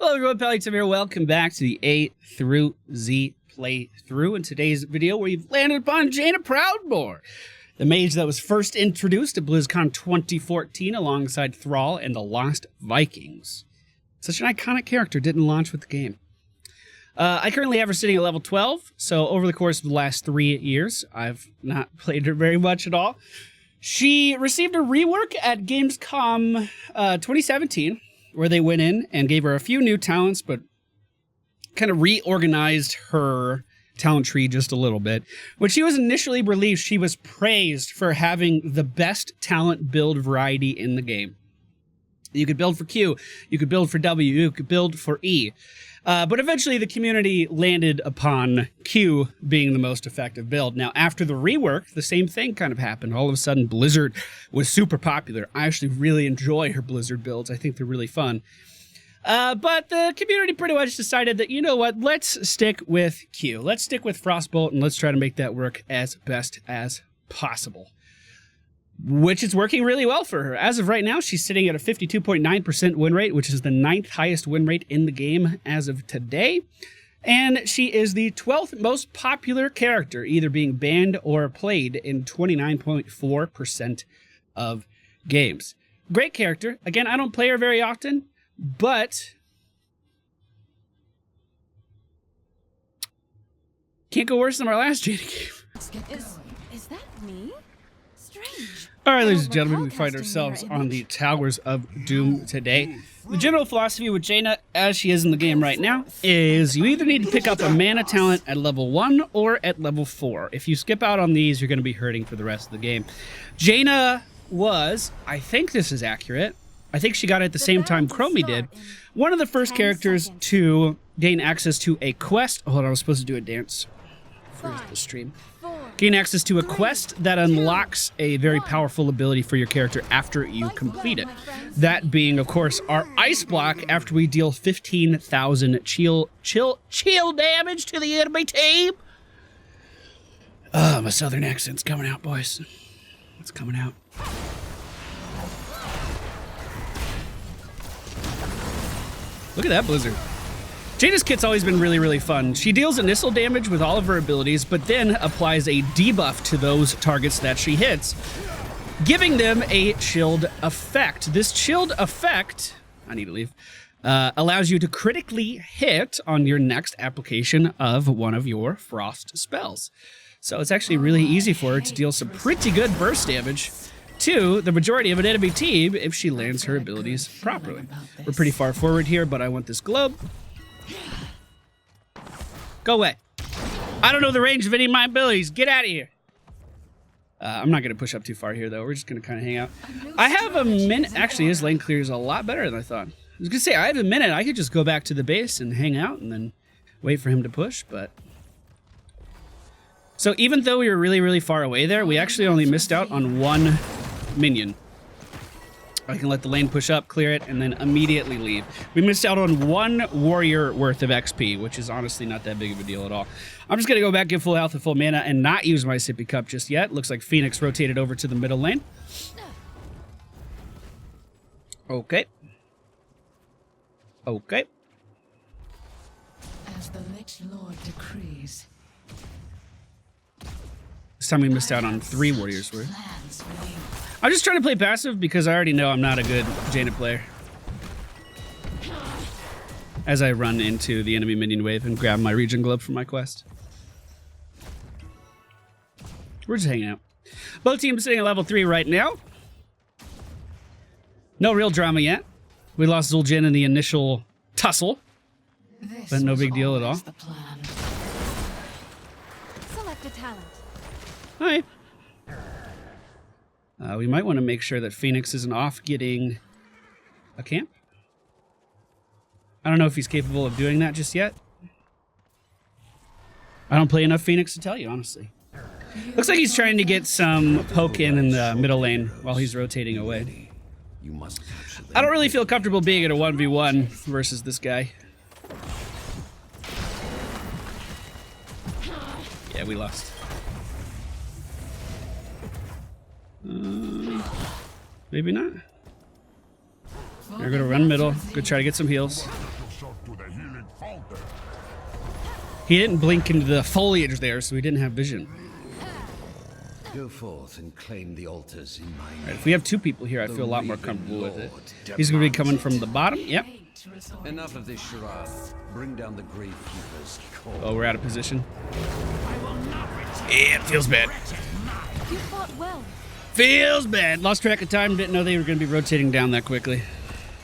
Hello everyone, MFPallytime here. Welcome back to the A through Z playthrough. In today's video, we've landed upon Jaina Proudmoore, the mage that was first introduced at BlizzCon 2014 alongside Thrall and the Lost Vikings. Such an iconic character, didn't launch with the game. I currently have her sitting at level 12, so over the course of the last 3 years, I've not played her very much at all. She received a rework at Gamescom 2017, where they went in and gave her a few new talents, but kind of reorganized her talent tree just a little bit. When she was initially released, she was praised for having the best talent build variety in the game. You could build for Q, you could build for W, you could build for E. But eventually the community landed upon Q being the most effective build. Now, after the rework, the same thing kind of happened. All of a sudden, Blizzard was super popular. I actually really enjoy her Blizzard builds. I think they're really fun. But the community pretty much decided that, you know what, let's stick with Q. Let's stick with Frostbolt, and let's try to make that work as best as possible. Which is working really well for her. As of right now, she's sitting at a 52.9% win rate, which is the 9th highest win rate in the game as of today. And she is the 12th most popular character, either being banned or played in 29.4% of games. Great character. Again, I don't play her very often, but can't go worse than our last Jaina game. Is that me? Strange. All right, ladies and gentlemen, we find ourselves on the Towers of Doom today. The general philosophy with Jaina, as she is in the game right now, is you either need to pick up a mana talent at level 1 or at level 4. If you skip out on these, you're going to be hurting for the rest of the game. Jaina was, I think this is accurate, I think she got it at the same time Chromie did, one of the first characters to gain access to a quest. Hold on, I was supposed to do a dance for the stream. Gain access to a quest that unlocks a very powerful ability for your character after you complete it. That being, of course, our ice block after we deal 15,000 chill damage to the enemy team. Oh, my southern accent's coming out, boys. It's coming out. Look at that blizzard. Jaina's kit's always been really, really fun. She deals initial damage with all of her abilities, but then applies a debuff to those targets that she hits, giving them a chilled effect. This chilled effect, I need to leave, allows you to critically hit on your next application of one of your frost spells. So it's actually really easy for her to deal some pretty good burst damage to the majority of an enemy team if she lands her abilities properly. We're pretty far forward here, but I want this globe. Go away. I don't know the range of any of my abilities. Get out of here. I'm not going to push up too far here, though. We're just going to kind of hang out. I have a minute. Actually, his lane clear is a lot better than I thought. I was going to say, I have a minute. I could just go back to the base and hang out and then wait for him to push, but... So even though we were really, really far away there, we actually only missed out on one minion. I can let the lane push up, clear it, and then immediately leave. We missed out on one warrior worth of XP, which is honestly not that big of a deal at all. I'm just going to go back, get full health and full mana, and not use my sippy cup just yet. Looks like Phoenix rotated over to the middle lane. Okay. Okay. As the Lich Lord decrees. This time we missed out on 3 warriors worth. I'm just trying to play passive because I already know I'm not a good Jaina player. As I run into the enemy minion wave and grab my regen globe for my quest. We're just hanging out. Both teams sitting at level 3 right now. No real drama yet. We lost Zu'Jin in the initial tussle. But no big deal at all. Select a talent. Hi. We might want to make sure that Phoenix isn't off getting a camp. I don't know if he's capable of doing that just yet. I don't play enough Phoenix to tell you, honestly. Looks like he's trying to get some poke in the middle lane while he's rotating away. I don't really feel comfortable being in a 1v1 versus this guy. Yeah, we lost. Maybe not. We're gonna run middle. Go try to get some heals. He didn't blink into the foliage there, so he didn't have vision. Go forth and claim the altars in my name. Right, if we have two people here, I feel a lot more comfortable with it. He's going to be coming from the bottom. Yep. Enough of this charade. Bring down the Gravekeeper's call. Oh, we're out of position. Yeah, it feels bad. You fought well. Feels bad. Lost track of time. Didn't know they were going to be rotating down that quickly.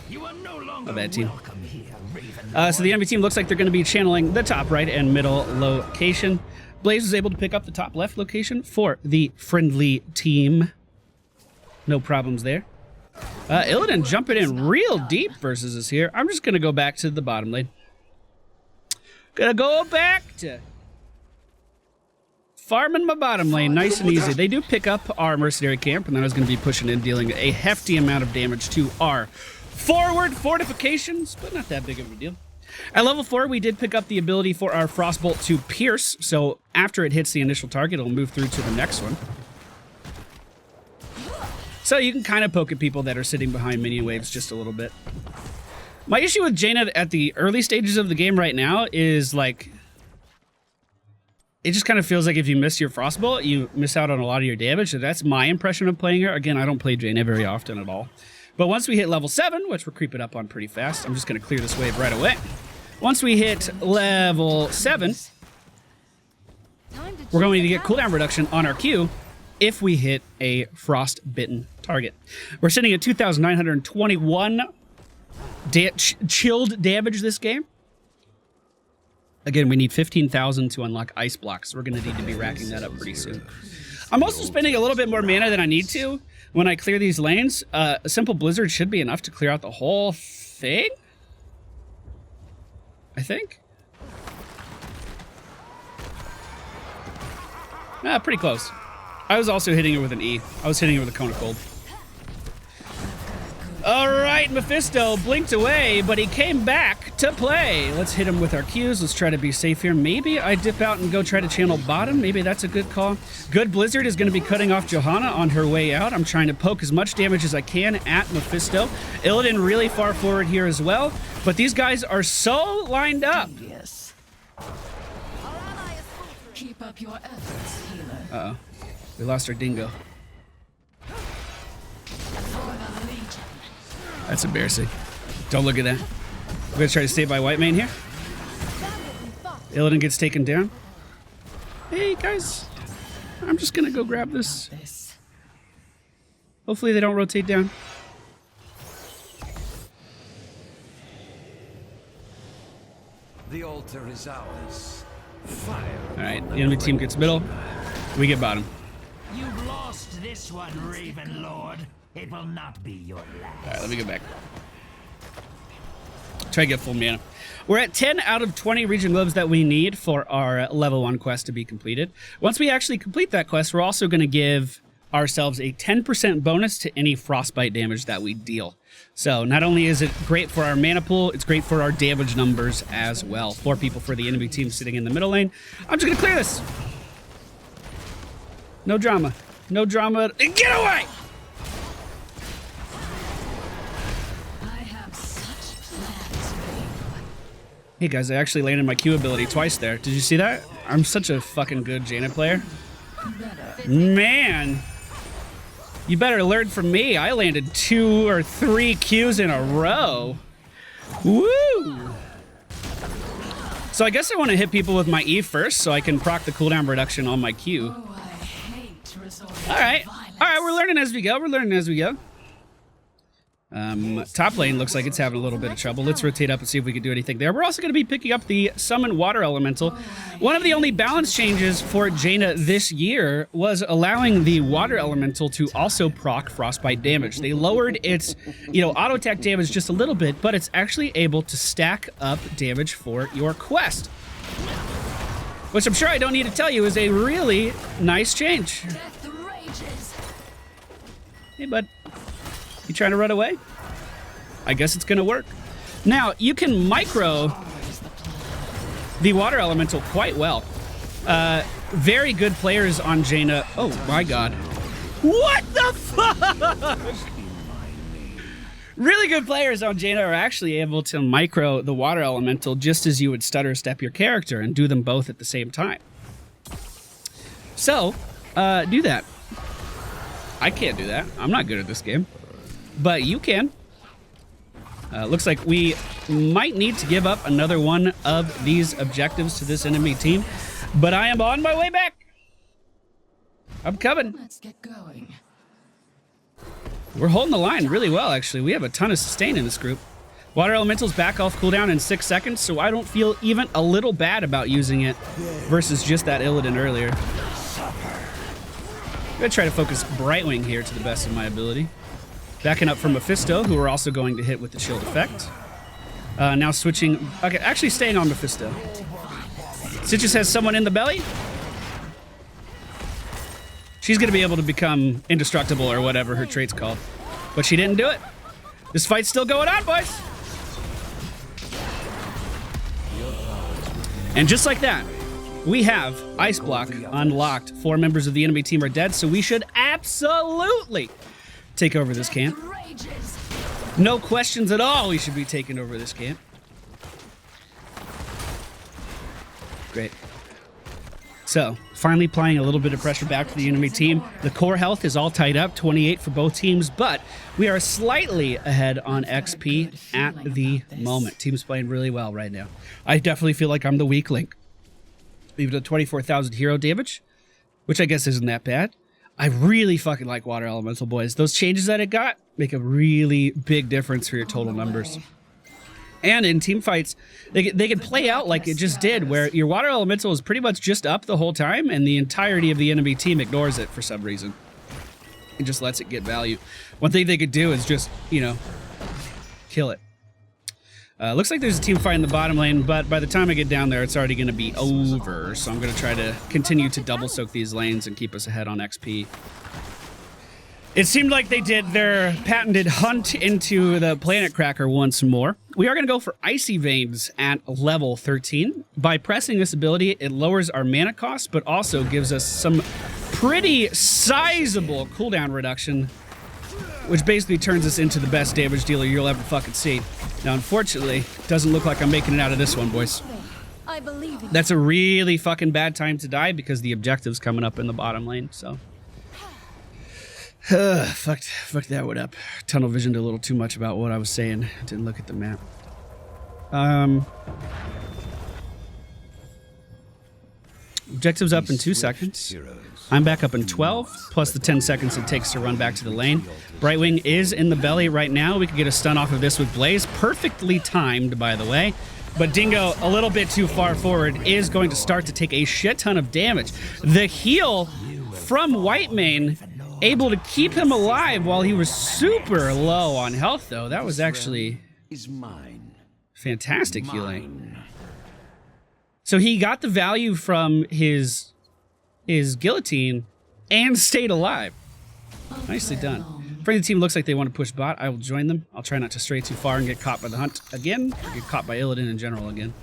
You are no longer A bad team. welcome here, Raven. So the enemy team looks like they're going to be channeling the top right and middle location. Blaze was able to pick up the top left location for the friendly team. No problems there. Illidan jumping in real deep versus us here. I'm just going to go back to the bottom lane. Gonna go back to farming my bottom lane, nice and easy. They do pick up our mercenary camp, and then I was going to be pushing in, dealing a hefty amount of damage to our forward fortifications, but not that big of a deal. At level 4, we did pick up the ability for our Frostbolt to pierce, so after it hits the initial target, it'll move through to the next one. So you can kind of poke at people that are sitting behind minion waves just a little bit. My issue with Jaina at the early stages of the game right now is, like, it just kind of feels like if you miss your Frostbolt, you miss out on a lot of your damage. So that's my impression of playing her. Again, I don't play Jaina very often at all. But once we hit level 7, which we're creeping up on pretty fast, I'm just going to clear this wave right away. Once we hit level 7, we're going to get cooldown reduction on our Q if we hit a frost-bitten target. We're sitting at 2,921 chilled damage this game. Again, we need 15,000 to unlock Ice Blocks. We're going to need to be racking that up pretty soon. I'm also spending a little bit more mana than I need to when I clear these lanes. A simple Blizzard should be enough to clear out the whole thing, I think. Pretty close. I was also hitting it with an E. I was hitting it with a Cone of Cold. All right, Mephisto blinked away, but he came back to play. Let's hit him with our Qs. Let's try to be safe here. Maybe I dip out and go try to channel bottom. Maybe that's a good call. Good Blizzard is going to be cutting off Johanna on her way out. I'm trying to poke as much damage as I can at Mephisto. Illidan really far forward here as well, but these guys are so lined up. Yes. Keep up your efforts, healer. Uh-oh. We lost our dingo. That's embarrassing. Don't look at that. I'm going to try to stay by white main here. Illidan gets taken down. Hey, guys. I'm just going to go grab this. Hopefully they don't rotate down. The altar is ours. Fire. All right, the enemy team gets middle. We get bottom. You've lost this one, Raven Lord. It will not be your last. All right, let me go back. Try to get full mana. We're at 10 out of 20 region globes that we need for our level 1 quest to be completed. Once we actually complete that quest, we're also going to give ourselves a 10% bonus to any frostbite damage that we deal. So not only is it great for our mana pool, it's great for our damage numbers as well. 4 people for the enemy team sitting in the middle lane. I'm just going to clear this. No drama. No drama. Get away! Hey guys, I actually landed my Q ability twice there. Did you see that? I'm such a fucking good Jaina player. Man, you better learn from me. I landed 2 or 3 Qs in a row. Woo! So I guess I want to hit people with my E first so I can proc the cooldown reduction on my Q. All right, we're learning as we go. We're learning as we go. Top lane looks like it's having a little bit of trouble. Let's rotate up and see if we can do anything there. We're also going to be picking up the Summon Water Elemental. One of the only balance changes for Jaina this year was allowing the Water Elemental to also proc Frostbite damage. They lowered its, auto attack damage just a little bit, but it's actually able to stack up damage for your quest. Which I'm sure I don't need to tell you is a really nice change. Hey, bud. You trying to run away? I guess it's gonna work. Now, you can micro the water elemental quite well. Very good players on Jaina. Oh my god. What the fuck? Really good players on Jaina are actually able to micro the water elemental just as you would stutter step your character and do them both at the same time. So, do that. I can't do that. I'm not good at this game. But you can. Looks like we might need to give up another one of these objectives to this enemy team. But I am on my way back. I'm coming. Let's get going. We're holding the line really well, actually. We have a ton of sustain in this group. Water Elemental's back off cooldown in 6 seconds, so I don't feel even a little bad about using it versus just that Illidan earlier. I'm gonna try to focus Brightwing here to the best of my ability. Backing up from Mephisto, who we're also going to hit with the shield effect. Now switching, okay, actually staying on Mephisto. Citrus has someone in the belly. She's gonna be able to become indestructible or whatever her trait's called. But she didn't do it. This fight's still going on, boys. And just like that, we have Ice Block unlocked. 4 members of the enemy team are dead, so we should absolutely take over this camp. No questions at all, we should be taking over this camp. Great. So, finally applying a little bit of pressure back to the enemy team. The core health is all tied up, 28 for both teams, but we are slightly ahead on XP at the moment. Team's playing really well right now. I definitely feel like I'm the weak link. We've done 24,000 hero damage, which I guess isn't that bad. I really fucking like Water Elemental, boys. Those changes that it got make a really big difference for your total numbers. And in team fights, they can play out like it just did, where your Water Elemental is pretty much just up the whole time, and the entirety of the enemy team ignores it for some reason. It just lets it get value. One thing they could do is just, you know, kill it. Looks like there's a team fight in the bottom lane, but by the time I get down there, it's already going to be over. So I'm going to try to continue to double soak these lanes and keep us ahead on XP. It seemed like they did their patented hunt into the planet cracker once more. We are going to go for Icy Veins at level 13. By pressing this ability, it lowers our mana cost, but also gives us some pretty sizable cooldown reduction, which basically turns us into the best damage dealer you'll ever fucking see. Now, unfortunately, doesn't look like I'm making it out of this one, boys. I believe in That's a really fucking bad time to die because the objective's coming up in the bottom lane, so. Fucked that one up. Tunnel visioned a little too much about what I was saying. Didn't look at the map. Objective's up in 2 seconds. I'm back up in 12, plus the 10 seconds it takes to run back to the lane. Brightwing is in the belly right now. We could get a stun off of this with Blaze. Perfectly timed, by the way. But Dingo, a little bit too far forward, is going to start to take a shit ton of damage. The heal from Whitemane, able to keep him alive while he was super low on health, though. That was actually fantastic healing. So he got the value from his guillotine and stayed alive. Nicely done. Friendly team looks like they want to push bot. I will join them. I'll try not to stray too far and get caught by the hunt again, or get caught by Illidan in general again.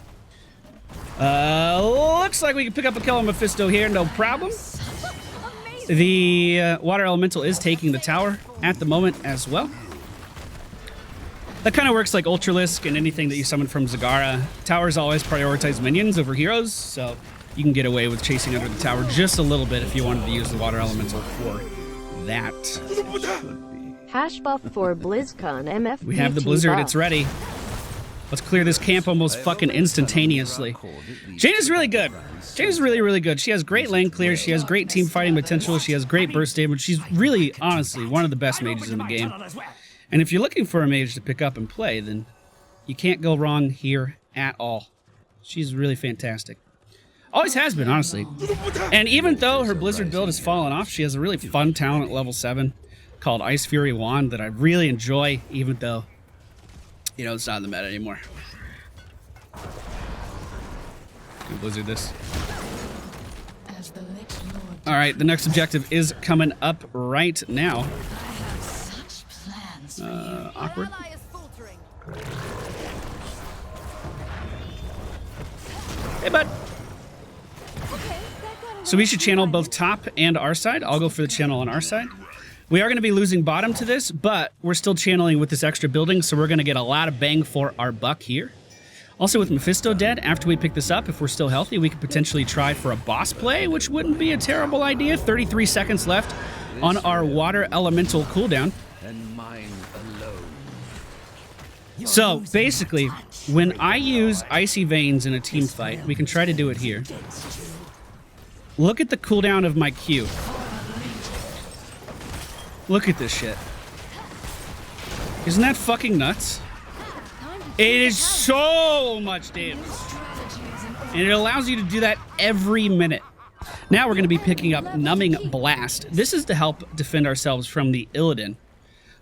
Looks like we can pick up a kill on Mephisto here, no problem. The Water Elemental is taking the tower at the moment as well. That kind of works like Ultralisk and anything that you summon from Zagara. Towers always prioritize minions over heroes, so you can get away with chasing under the tower just a little bit if you wanted to use the Water Elemental for that. Hash buff for BlizzCon MFPallytime. We have the Blizzard, it's ready. Let's clear this camp almost fucking instantaneously. Jaina's really good. Jaina's really, really good. She has great lane clear. She has great team fighting potential. She has great burst damage. She's really, honestly, one of the best mages in the game. And if you're looking for a mage to pick up and play, then you can't go wrong here at all. She's really fantastic. Always has been, honestly. And even though her Blizzard build has fallen off, she has a really fun talent at level 7 called Ice Fury Wand that I really enjoy, even though, you know, it's not in the meta anymore. Do Blizzard this. All right, the next objective is coming up right now. Awkward. Hey, bud. So we should channel both top and our side. I'll go for the channel on our side. We are going to be losing bottom to this, but we're still channeling with this extra building, so we're going to get a lot of bang for our buck here. Also, with Mephisto dead, after we pick this up, if we're still healthy, we could potentially try for a boss play, which wouldn't be a terrible idea. 33 seconds left on our water elemental cooldown. And mine alone. So, basically, when I use Icy Veins in a team fight, we can try to do it here. Look at the cooldown of my Q. Look at this shit. Isn't that fucking nuts? It is so much damage. And it allows you to do that every minute. Now we're going to be picking up Numbing Blast. This is to help defend ourselves from the Illidan.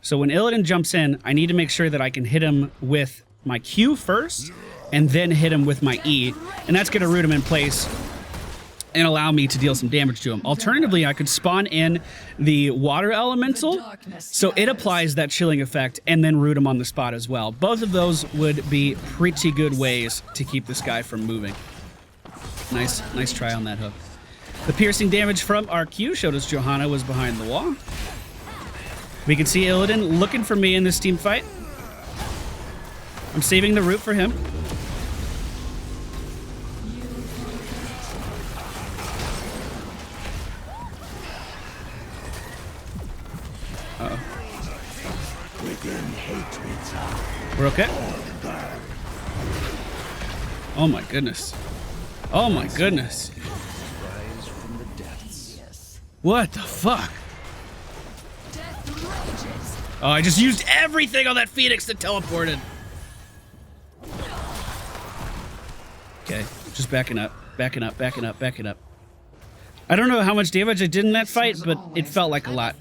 So when Illidan jumps in, I need to make sure that I can hit him with my Q first, and then hit him with my E. And that's going to root him in place and allow me to deal some damage to him. Alternatively, I could spawn in the water elemental, so it applies that chilling effect, and then root him on the spot as well. Both of those would be pretty good ways to keep this guy from moving. Nice try on that hook. The piercing damage from our Q showed us Johanna was behind the wall. We can see Illidan looking for me in this team fight. I'm saving the root for him. We're okay. Oh my goodness. Oh my goodness. Rise from the depths. What the fuck? Oh, I just used everything on that Phoenix that teleported. Okay, just backing up. I don't know how much damage I did in that fight, but it felt like a lot.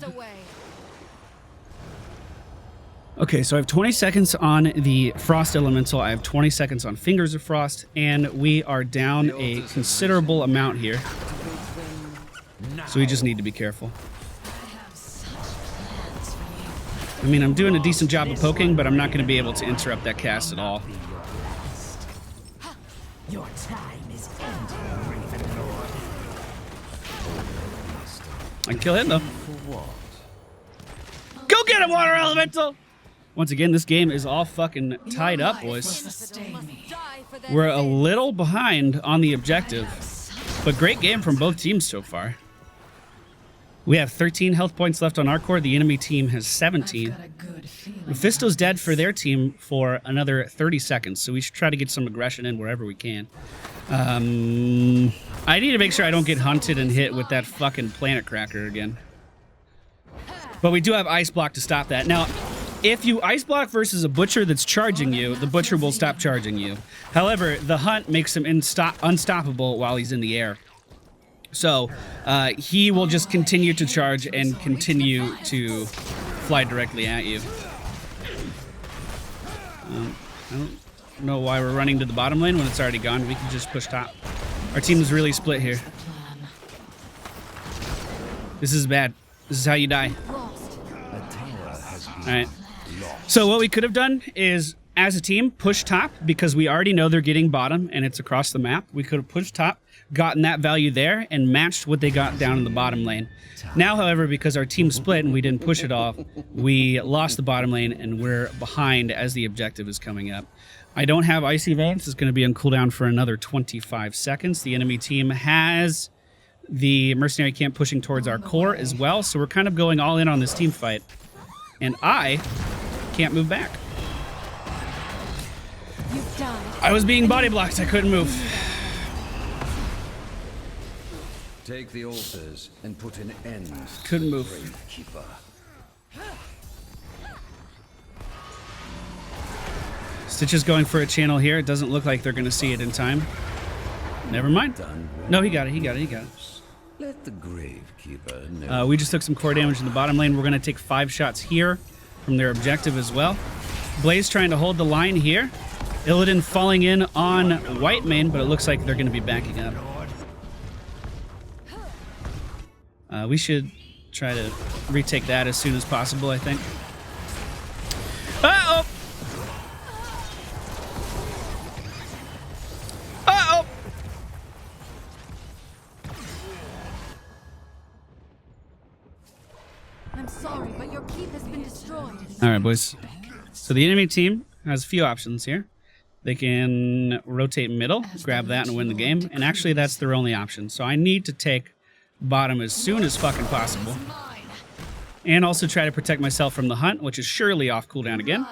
Okay, so I have 20 seconds on the Frost Elemental, I have 20 seconds on Fingers of Frost, and we are down a considerable amount here. So we just need to be careful. I mean, I'm doing a decent job of poking, but I'm not going to be able to interrupt that cast at all. Your time is ending, Raven Lord. I can kill him, though. Go get him, Water Elemental! Once again, this game is all fucking tied up, boys. We're a little behind on the objective, but great game from both teams so far. We have 13 health points left on our core. The enemy team has 17. Mephisto's dead for their team for another 30 seconds, so we should try to get some aggression in wherever we can. I need to make sure I don't get hunted and hit with that fucking planet cracker again. But we do have Ice Block to stop that. Now, if you Ice Block versus a Butcher that's charging you, the Butcher will stop charging you. However, the Hunt makes him unstoppable while he's in the air. So, he will just continue to charge and continue to fly directly at you. I don't know why we're running to the bottom lane when it's already gone. We can just push top. Our team is really split here. This is bad. This is how you die. Alright. So what we could have done is, as a team, push top, because we already know they're getting bottom and it's across the map. We could have pushed top, gotten that value there, and matched what they got down in the bottom lane. Now, however, because our team split and we didn't push it off, we lost the bottom lane and we're behind as the objective is coming up. I don't have Icy Veins. It's going to be on cooldown for another 25 seconds. The enemy team has the Mercenary Camp pushing towards our core as well, so we're kind of going all in on this team fight. And I can't move back. I was being body blocked. I couldn't move. Take the altars and put an end. Couldn't move. Keeper. Stitch is going for a channel here. It doesn't look like they're going to see it in time. Never mind. No, he got it. Let the Gravekeeper know. We just took some core damage in the bottom lane. We're going to take 5 shots here from their objective as well. Blaze trying to hold the line here. Illidan falling in on white main, but it looks like they're going to be backing up. We should try to retake that as soon as possible, I think. Uh-oh! Uh-oh! I'm sorry. Your keep has been destroyed. All right, boys. So the enemy team has a few options here. They can rotate middle, grab that, and win the game. And actually, that's their only option. So I need to take bottom as soon as fucking possible. And also try to protect myself from the hunt, which is surely off cooldown again.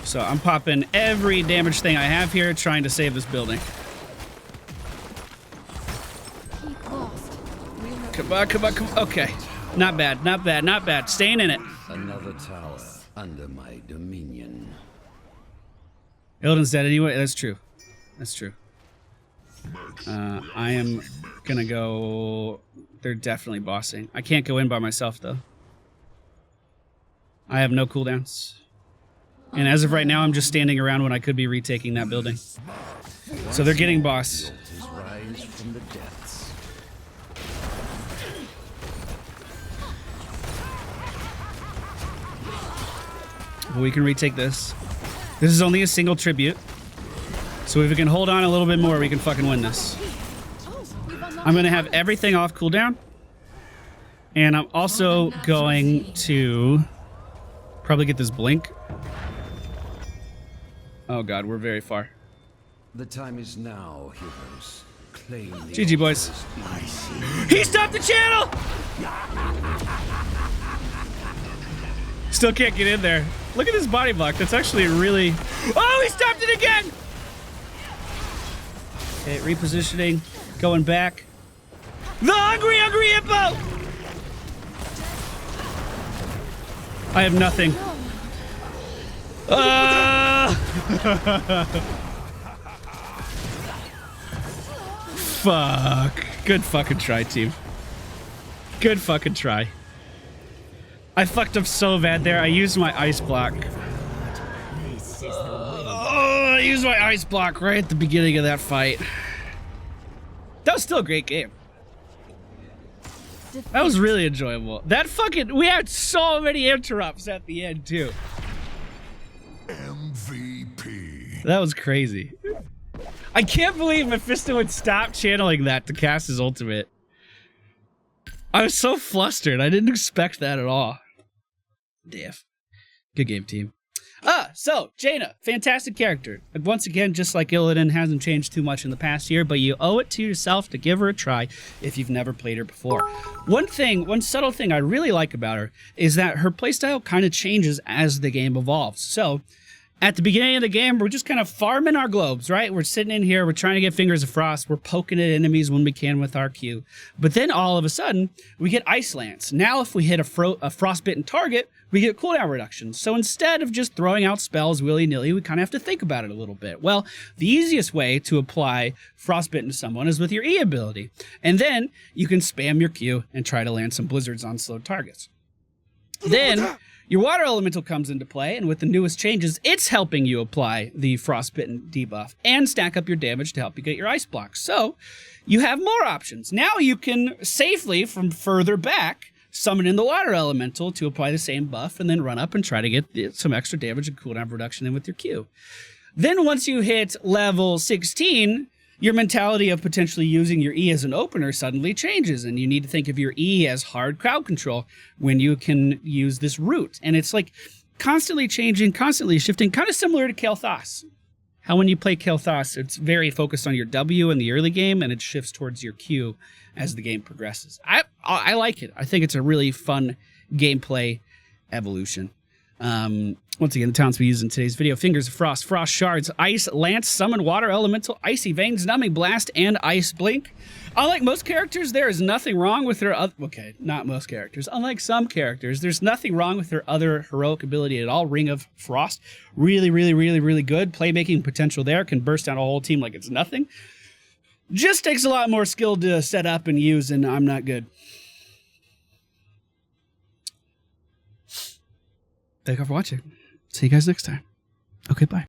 So I'm popping every damage thing I have here, trying to save this building. Come on, come on, come on. Okay. Not bad, not bad, not bad. Staying in it. Another tower under my dominion. Illidan's dead anyway. That's true. That's true. I am gonna go... They're definitely bossing. I can't go in by myself, though. I have no cooldowns. And as of right now, I'm just standing around when I could be retaking that building. So they're getting boss. Rise from the depths. But we can retake this. This is only a single tribute. So if we can hold on a little bit more, we can fucking win this. I'm going to have everything off cooldown. And I'm also going to probably get this blink. Oh god, we're very far. The time is now, heroes. Claim the GG, boys. He stopped the channel! Still can't get in there. Look at this body block. That's actually really... Oh, he stopped it again! Okay, repositioning. Going back. The hungry hippo! I have nothing. Fuck. Good fucking try, team. Good fucking try. I fucked up so bad there. I used my ice block. Oh, I used my ice block right at the beginning of that fight. That was still a great game. That was really enjoyable. That fucking... We had so many interrupts at the end, too. MVP. That was crazy. I can't believe Mephisto would stop channeling that to cast his ultimate. I was so flustered. I didn't expect that at all. Damn. Good game, team. So, Jaina, fantastic character. Once again, just like Illidan, hasn't changed too much in the past year, but you owe it to yourself to give her a try if you've never played her before. One subtle thing I really like about her is that her playstyle kind of changes as the game evolves. So, at the beginning of the game, we're just kind of farming our globes, right? We're sitting in here, we're trying to get Fingers of Frost, we're poking at enemies when we can with our Q. But then all of a sudden, we get Ice Lance. Now if we hit a frostbitten target, we get cooldown reductions. So instead of just throwing out spells willy-nilly, we kind of have to think about it a little bit. Well, the easiest way to apply frostbitten to someone is with your E ability. And then you can spam your Q and try to land some blizzards on slowed targets. Then your water elemental comes into play, and with the newest changes, it's helping you apply the frostbitten debuff and stack up your damage to help you get your ice blocks. So you have more options. Now you can safely, from further back, summon in the water elemental to apply the same buff and then run up and try to get some extra damage and cooldown reduction in with your Q. Then once you hit level 16, your mentality of potentially using your E as an opener suddenly changes, and you need to think of your E as hard crowd control when you can use this route. And it's like constantly changing, constantly shifting, kind of similar to Kael'thas. How when you play Kael'thas, it's very focused on your W in the early game, and it shifts towards your Q as the game progresses. I like it. I think it's a really fun gameplay evolution. Once again, the talents we use in today's video: Fingers of Frost, Frost Shards, Ice Lance, Summon Water Elemental, Icy Veins, Numbing Blast, and Ice Blink. Unlike most characters, there is nothing wrong with her okay, not most characters. Unlike some characters, there's nothing wrong with her other heroic ability at all. Ring of Frost, really, really, really, really good. Playmaking potential there, can burst down a whole team like it's nothing. Just takes a lot more skill to set up and use, and I'm not good. Thank you for watching. See you guys next time. Okay, bye.